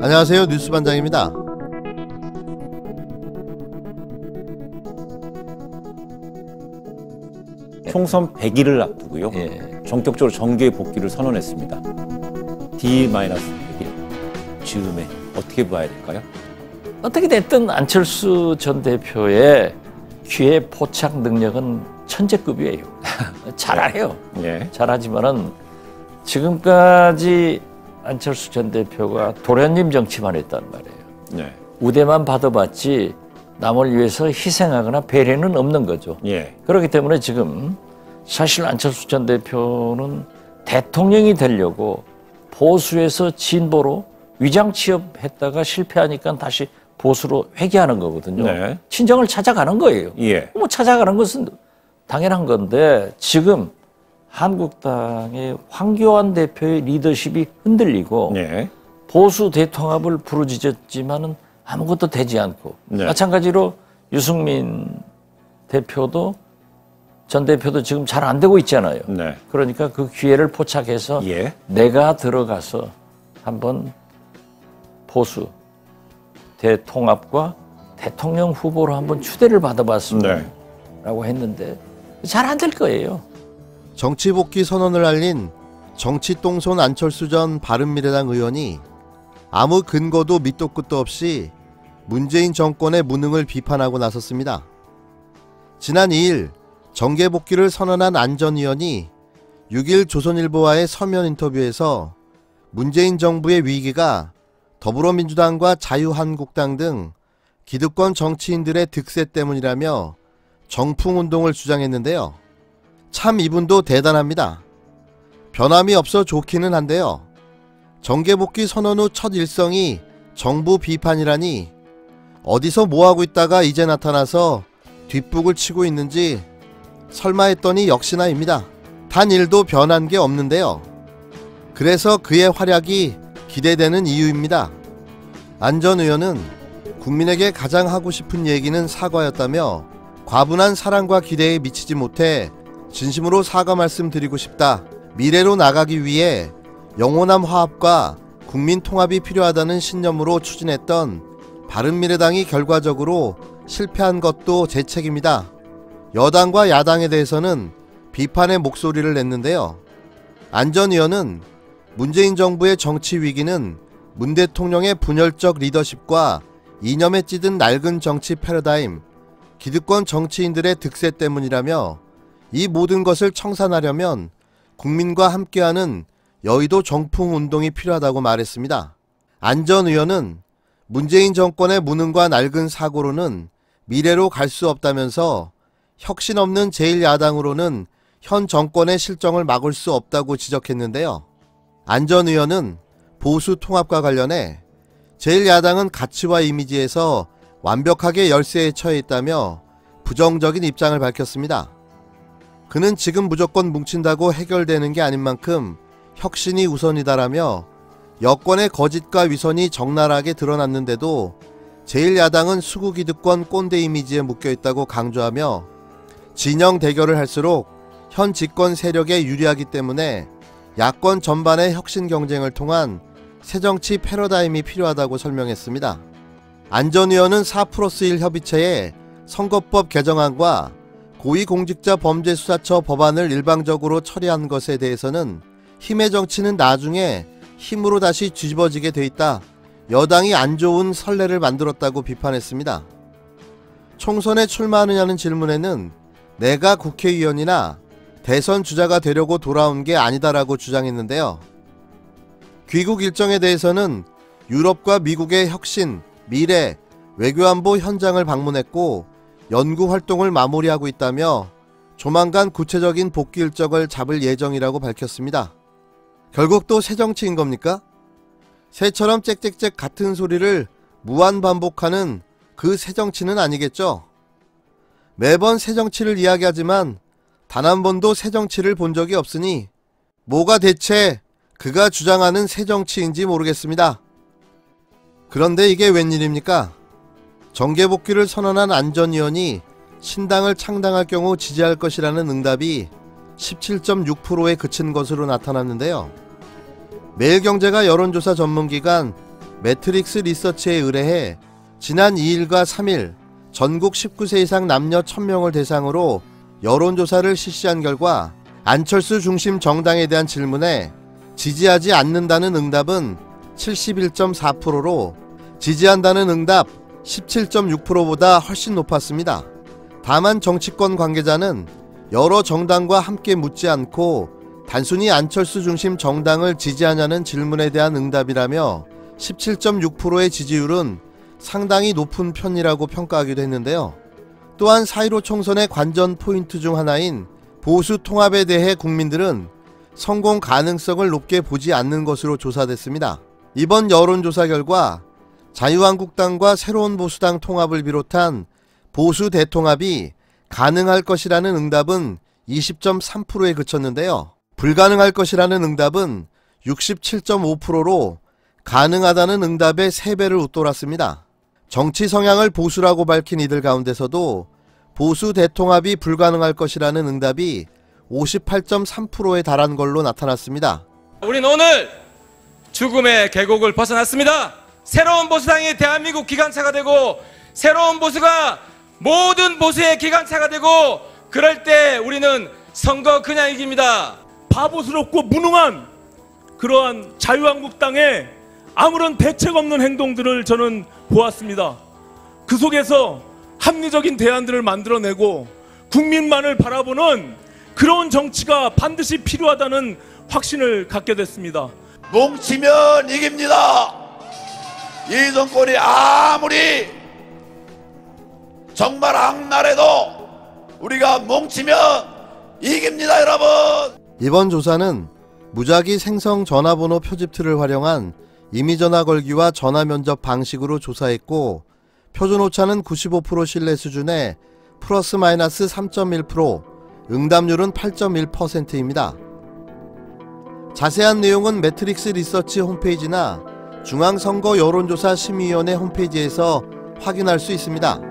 안녕하세요, 뉴스반장입니다. 총선 100일을 앞두고요. 전격적으로 정계 복귀를 선언했습니다. D-100일 즈음에 어떻게 봐야 될까요? 어떻게 됐든 안철수 전 대표의 기회 포착 능력은 천재급이에요. 잘해요. 잘하지만은 지금까지 안철수 전 대표가 도련님 정치만 했단 말이에요. 우대만 받아봤지 남을 위해서 희생하거나 배려는 없는 거죠. 그렇기 때문에 지금 사실 안철수 전 대표는 대통령이 되려고 보수에서 진보로 위장 취업했다가 실패하니까 다시 보수로 회귀하는 거거든요. 친정을 찾아가는 거예요. 뭐 찾아가는 것은 당연한 건데 지금 한국당의 황교안 대표의 리더십이 흔들리고 보수 대통합을 부르짖었지만은 아무것도 되지 않고 마찬가지로 유승민 대표도 전 대표도 지금 잘 안 되고 있잖아요. 그러니까 그 기회를 포착해서 내가 들어가서 한번 보수 대통합과 대통령 후보로 한번 추대를 받아봤으면 라고 했는데 잘 안 될 거예요. 정치 복귀 선언을 알린 정치 똥손 안철수 전 바른미래당 의원이 아무 근거도 밑도 끝도 없이 문재인 정권의 무능을 비판하고 나섰습니다. 지난 2일 정계 복귀를 선언한 안 전 의원이 6일 조선일보와의 서면 인터뷰에서 문재인 정부의 위기가 더불어민주당과 자유한국당 등 기득권 정치인들의 득세 때문이라며 정풍운동을 주장했는데요. 참 이분도 대단합니다. 변함이 없어 좋기는 한데요. 정계 복귀 선언 후 첫 일성이 정부 비판이라니 어디서 뭐하고 있다가 이제 나타나서 뒷북을 치고 있는지 설마 했더니 역시나입니다. 단 1도 변한 게 없는데요. 그래서 그의 활약이 기대되는 이유입니다. 안 전 의원은 국민에게 가장 하고 싶은 얘기는 사과였다며 과분한 사랑과 기대에 미치지 못해 진심으로 사과 말씀드리고 싶다. 미래로 나가기 위해 영원한 화합과 국민 통합이 필요하다는 신념으로 추진했던 바른미래당이 결과적으로 실패한 것도 제 책임이다. 여당과 야당에 대해서는 비판의 목소리를 냈는데요. 안 전 의원은 문재인 정부의 정치 위기는 문 대통령의 분열적 리더십과 이념에 찌든 낡은 정치 패러다임, 기득권 정치인들의 득세 때문이라며 이 모든 것을 청산하려면 국민과 함께하는 여의도 정풍운동이 필요하다고 말했습니다. 안 전 의원은 문재인 정권의 무능과 낡은 사고로는 미래로 갈 수 없다면서 혁신 없는 제1야당으로는 현 정권의 실정을 막을 수 없다고 지적했는데요. 안 전 의원은 보수 통합과 관련해 제1야당은 가치와 이미지에서 완벽하게 열세에 처해 있다며 부정적인 입장을 밝혔습니다. 그는 지금 무조건 뭉친다고 해결되는 게 아닌 만큼 혁신이 우선이다라며 여권의 거짓과 위선이 적나라하게 드러났는데도 제1야당은 수구기득권 꼰대 이미지에 묶여있다고 강조하며 진영 대결을 할수록 현 집권 세력에 유리하기 때문에 야권 전반의 혁신 경쟁을 통한 새정치 패러다임이 필요하다고 설명했습니다. 안 전 의원은 4+1 협의체에 선거법 개정안과 고위공직자범죄수사처 법안을 일방적으로 처리한 것에 대해서는 힘의 정치는 나중에 힘으로 다시 뒤집어지게 돼 있다. 여당이 안 좋은 선례를 만들었다고 비판했습니다. 총선에 출마하느냐는 질문에는 내가 국회의원이나 대선 주자가 되려고 돌아온 게 아니다라고 주장했는데요. 귀국 일정에 대해서는 유럽과 미국의 혁신, 미래, 외교안보 현장을 방문했고 연구 활동을 마무리하고 있다며 조만간 구체적인 복귀 일정을 잡을 예정이라고 밝혔습니다. 결국 또 새정치인 겁니까? 새처럼 짹짹짹 같은 소리를 무한 반복하는 그 새정치는 아니겠죠? 매번 새정치를 이야기하지만 단 한 번도 새정치를 본 적이 없으니 뭐가 대체 그가 주장하는 새정치인지 모르겠습니다. 그런데 이게 웬일입니까? 정계 복귀를 선언한 안 전 의원이 신당을 창당할 경우 지지할 것이라는 응답이 17.6%에 그친 것으로 나타났는데요. 매일경제가 여론조사 전문기관 매트릭스 리서치에 의뢰해 지난 2일과 3일 전국 19세 이상 남녀 1000명을 대상으로 여론조사를 실시한 결과 안철수 중심 정당에 대한 질문에 지지하지 않는다는 응답은 71.4%로 지지한다는 응답 17.6%보다 훨씬 높았습니다. 다만 정치권 관계자는 여러 정당과 함께 묻지 않고 단순히 안철수 중심 정당을 지지하냐는 질문에 대한 응답이라며 17.6%의 지지율은 상당히 높은 편이라고 평가하기도 했는데요. 또한 4.15 총선의 관전 포인트 중 하나인 보수 통합에 대해 국민들은 성공 가능성을 높게 보지 않는 것으로 조사됐습니다. 이번 여론조사 결과 자유한국당과 새로운 보수당 통합을 비롯한 보수 대통합이 가능할 것이라는 응답은 20.3%에 그쳤는데요. 불가능할 것이라는 응답은 67.5%로 가능하다는 응답의 3배를 웃돌았습니다. 정치 성향을 보수라고 밝힌 이들 가운데서도 보수 대통합이 불가능할 것이라는 응답이 58.3%에 달한 걸로 나타났습니다. 우린 오늘 죽음의 계곡을 벗어났습니다. 새로운 보수당이 대한민국 기관차가 되고 새로운 보수가 모든 보수의 기관차가 되고 그럴 때 우리는 선거 그냥 이깁니다. 바보스럽고 무능한 그러한 자유한국당의 아무런 대책 없는 행동들을 저는 보았습니다. 그 속에서 합리적인 대안들을 만들어내고 국민만을 바라보는 그런 정치가 반드시 필요하다는 확신을 갖게 됐습니다. 뭉치면 이깁니다. 이 정권이 아무리 정말 악랄해도 우리가 뭉치면 이깁니다, 여러분. 이번 조사는 무작위 생성 전화번호 표집틀을 활용한 이미전화 걸기와 전화 면접 방식으로 조사했고 표준 오차는 95% 신뢰 수준에 플러스 마이너스 3.1%, 응답률은 8.1%입니다. 자세한 내용은 매트릭스 리서치 홈페이지나 중앙선거 여론조사 심의위원회 홈페이지에서 확인할 수 있습니다.